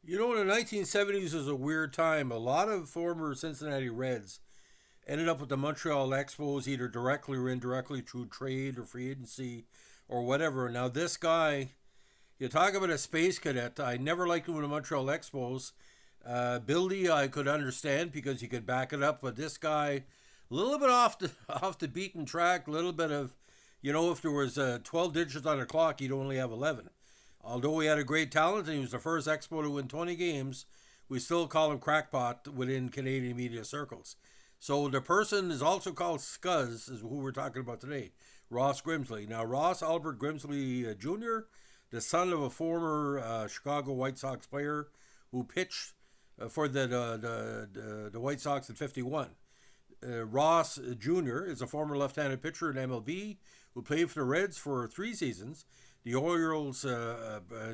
You know, in the 1970s was a weird time. A lot of former Cincinnati Reds ended up with the Montreal Expos either directly or indirectly through trade or free agency or whatever. Now, this guy, you talk about a space cadet. I never liked him with the Montreal Expos. Buildy, I could understand because he could back it up, but this guy, a little bit off the off the beaten track. A little bit of, if there was 12 digits on the clock, he'd only have 11. Although he had a great talent and he was the first Expo to win 20 games, we still call him crackpot within Canadian media circles. So the person is also called Scuz, is who we're talking about today, Ross Grimsley. Now, Ross Albert Grimsley Jr., the son of a former Chicago White Sox player who pitched for the White Sox in 51. Ross Jr. is a former left-handed pitcher in MLB who played for the Reds for 3 seasons, the Orioles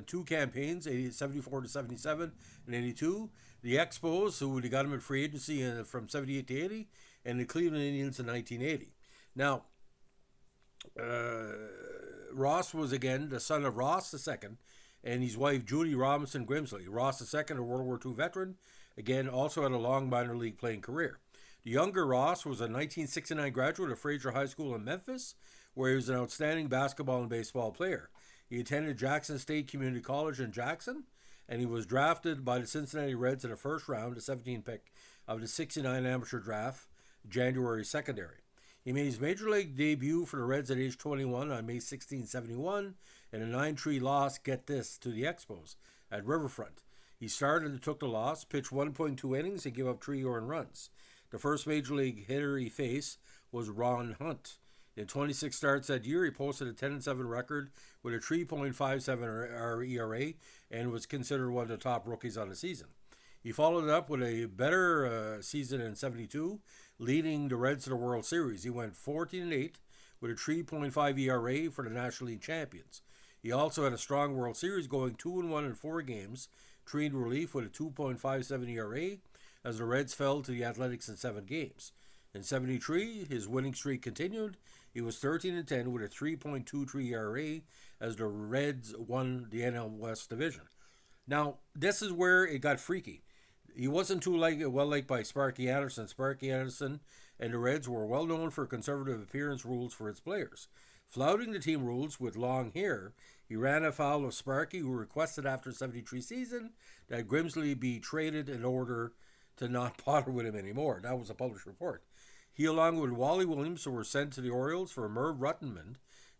two campaigns, 74 to 77 and 82, the Expos, who they got him in free agency from 78 to 80, and the Cleveland Indians in 1980. Now, Ross was again the son of Ross II and his wife Judy Robinson Grimsley. Ross II, a World War II veteran, again also had a long minor league playing career. The younger Ross was a 1969 graduate of Fraser High School in Memphis, where he was an outstanding basketball and baseball player. He attended Jackson State Community College in Jackson, and he was drafted by the Cincinnati Reds in the first round, the 17th pick of the 69 amateur draft, January secondary. He made his major league debut for the Reds at age 21 on May 16, 71, in a 9-3 loss, get this, to the Expos at Riverfront. He started and took the loss, pitched 1.2 innings, and gave up 3 earned runs. The first major league hitter he faced was Ron Hunt. In 26 starts that year, he posted a 10-7 record with a 3.57 ERA and was considered one of the top rookies on the season. He followed it up with a better season in 72, leading the Reds to the World Series. He went 14-8 with a 3.5 ERA for the National League champions. He also had a strong World Series, going 2-1 in 4 games, treated relief with a 2.57 ERA as the Reds fell to the Athletics in 7 games. In 73, his winning streak continued. He was 13-10 with a 3.23 ERA as the Reds won the NL West division. Now, this is where it got freaky. He wasn't too well liked by Sparky Anderson. Sparky Anderson and the Reds were well known for conservative appearance rules for its players. Flouting the team rules with long hair, he ran afoul of Sparky, who requested after the 73 season that Grimsley be traded in order to not bother with him anymore. That was a published report. He, along with Wally Williams, were sent to the Orioles for Merv Ruttenman,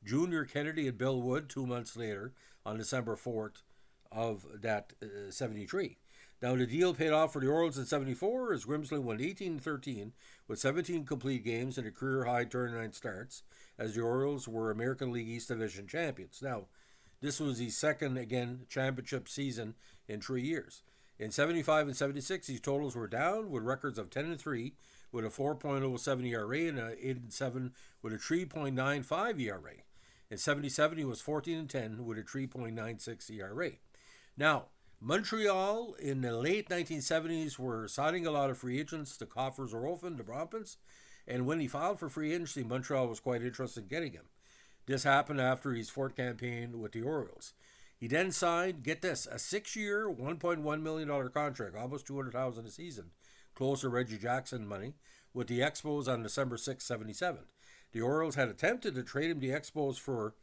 Junior Kennedy, and Bill Wood 2 months later on December 4th of that 73. Now, the deal paid off for the Orioles in 74 as Grimsley won 18-13 with 17 complete games and a career-high 39 starts as the Orioles were American League East Division champions. Now, this was his second, again, championship season in 3 years. In 75 and 76, these totals were down with records of 10-3 with a 4.07 ERA and an 8-7 with a 3.95 ERA. In 77, he was 14-10 with a 3.96 ERA. Now, Montreal in the late 1970s were signing a lot of free agents. The coffers were open, the Bromptons, and when he filed for free agency, Montreal was quite interested in getting him. This happened after his fourth campaign with the Orioles. He then signed, get this, a 6-year, $1.1 million contract, almost $200,000 a season, close to Reggie Jackson money, with the Expos on December 6, 77. The Orioles had attempted to trade him to the Expos for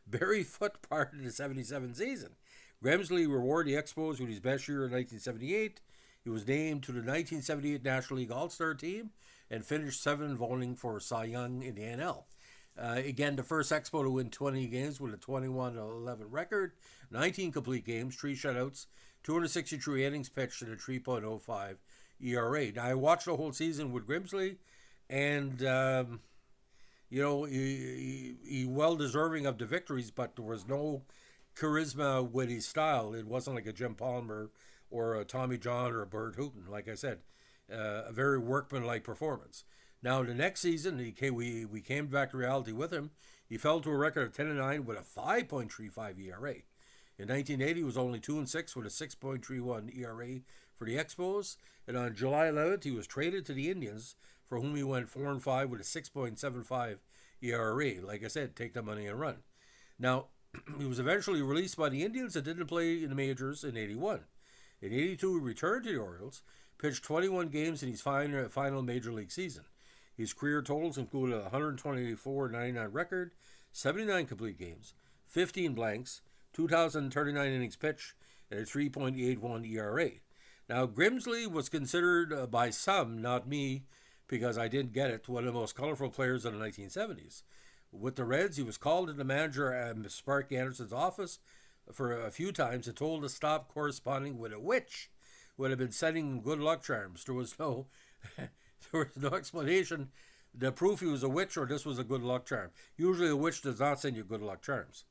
Barry Foote prior to the 77 season. Grimsley rewarded the Expos with his best year in 1978. He was named to the 1978 National League All-Star team and finished 7th voting for Cy Young in the NL. Again, the first Expo to win 20 games with a 21-11 record, 19 complete games, 3 shutouts, 263 innings pitched at a 3.05 ERA. Now, I watched the whole season with Grimsley, and he well deserving of the victories, but there was no charisma with his style. It wasn't like a Jim Palmer or a Tommy John or a Bert Hooton. Like I said, a very workmanlike performance. Now, the next season, we came back to reality with him. He fell to a record of 10-9 with a 5.35 ERA. In 1980, he was only 2-6 with a 6.31 ERA for the Expos. And on July 11th, he was traded to the Indians, for whom he went 4-5 with a 6.75 ERA. Like I said, take the money and run. Now, he was eventually released by the Indians and didn't play in the majors in 81. In 82, he returned to the Orioles, pitched 21 games in his final major league season. His career totals include a 124-99 record, 79 complete games, 15 blanks, 2,039 innings pitched, and a 3.81 ERA. Now, Grimsley was considered by some, not me, because I didn't get it, one of the most colorful players in the 1970s. With the Reds, he was called into manager Sparky Anderson's office for a few times and told to stop corresponding with a witch who had been sending him good luck charms. There was no explanation. The proof he was a witch or this was a good luck charm. Usually a witch does not send you good luck charms.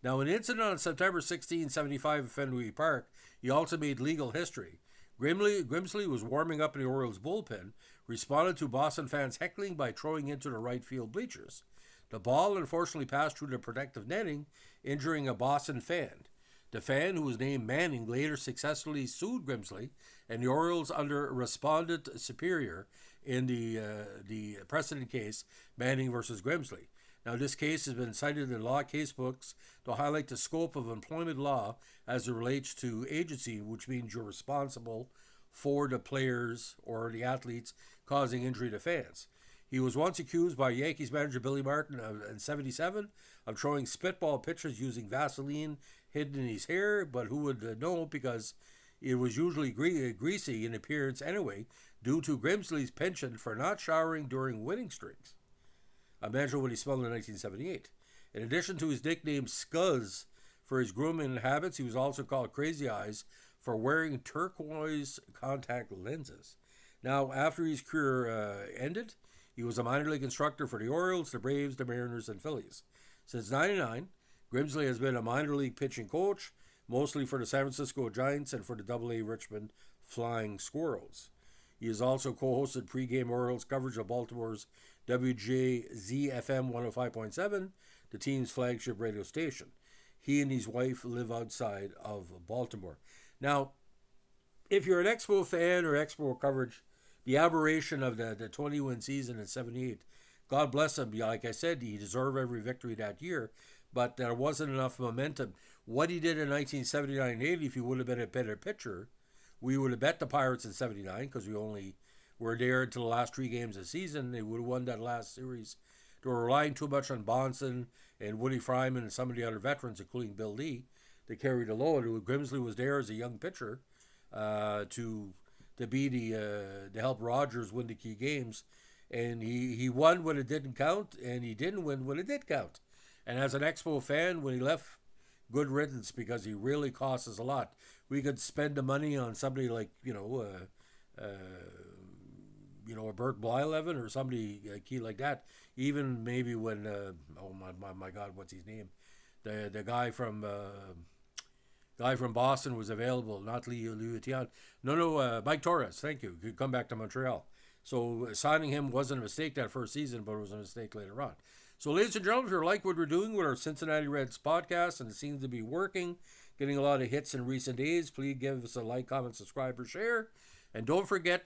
Now, an incident on September 16, 1975 at Fenway Park, he also made legal history. Grimsley was warming up in the Orioles bullpen, responded to Boston fans heckling by throwing into the right field bleachers. The ball unfortunately passed through the protective netting, injuring a Boston fan. The fan, who was named Manning, later successfully sued Grimsley, and the Orioles under responded superior in the precedent case, Manning versus Grimsley. Now, this case has been cited in law casebooks to highlight the scope of employment law as it relates to agency, which means you're responsible for the players or the athletes causing injury to fans. He was once accused by Yankees manager Billy Martin in 1977 of throwing spitball pitches using Vaseline hidden in his hair, but who would know, because it was usually greasy in appearance anyway, due to Grimsley's penchant for not showering during winning streaks. Imagine what he smelled in 1978. In addition to his nickname Scuz for his grooming habits, he was also called Crazy Eyes for wearing turquoise contact lenses. Now, after his career ended, he was a minor league instructor for the Orioles, the Braves, the Mariners, and Phillies. Since '99, Grimsley has been a minor league pitching coach, mostly for the San Francisco Giants and for the AA Richmond Flying Squirrels. He has also co-hosted pregame Orioles coverage of Baltimore's WJZ-FM 105.7, the team's flagship radio station. He and his wife live outside of Baltimore. Now, if you're an Expo fan or Expo coverage, the aberration of the 20-win season in '78, God bless him. Like I said, he deserved every victory that year, but there wasn't enough momentum. What he did in 1979 and '80, if he would have been a better pitcher, we would have bet the Pirates in '79 because we only were there until the last 3 games of the season. They would have won that last series. They were relying too much on Bonson and Woody Fryman and some of the other veterans, including Bill Lee, to carry the load. Grimsley was there as a young pitcher to be to help Rogers win the key games, and he won when it didn't count, and he didn't win when it did count. And as an Expo fan, when he left, good riddance, because he really cost us a lot. We could spend the money on somebody like a Bert Blyleven or somebody key like that. Even maybe when oh my God, what's his name? The guy from Boston was available, not Leo Tian. No, Mike Torres. Thank you. Could come back to Montreal. So signing him wasn't a mistake that first season, but it was a mistake later on. So, ladies and gentlemen, if you like what we're doing with our Cincinnati Reds podcast, and it seems to be working, getting a lot of hits in recent days, please give us a like, comment, subscribe, or share. And don't forget,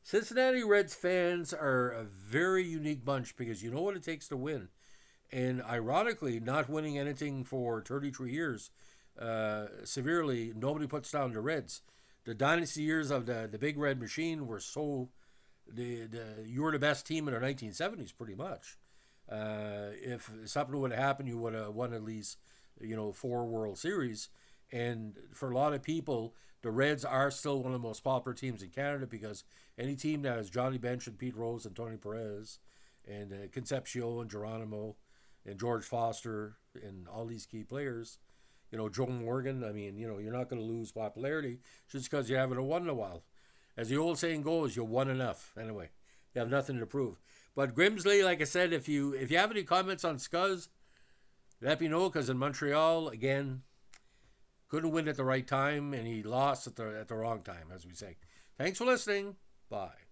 Cincinnati Reds fans are a very unique bunch because you know what it takes to win. And ironically, not winning anything for 33 years, severely, nobody puts down the Reds. The dynasty years of the Big Red Machine were so, you were the best team in the 1970s, pretty much. If something would have happened, you would have won at least, 4 World Series. And for a lot of people, the Reds are still one of the most popular teams in Canada because any team that has Johnny Bench and Pete Rose and Tony Perez and Concepcion and Geronimo and George Foster and all these key players, Joe Morgan, you're not going to lose popularity just because you haven't won in a while. As the old saying goes, you won enough. Anyway, you have nothing to prove. But Grimsley, like I said, if you have any comments on Scuz, let me know, because in Montreal, again, couldn't win at the right time, and he lost at the wrong time, as we say. Thanks for listening. Bye.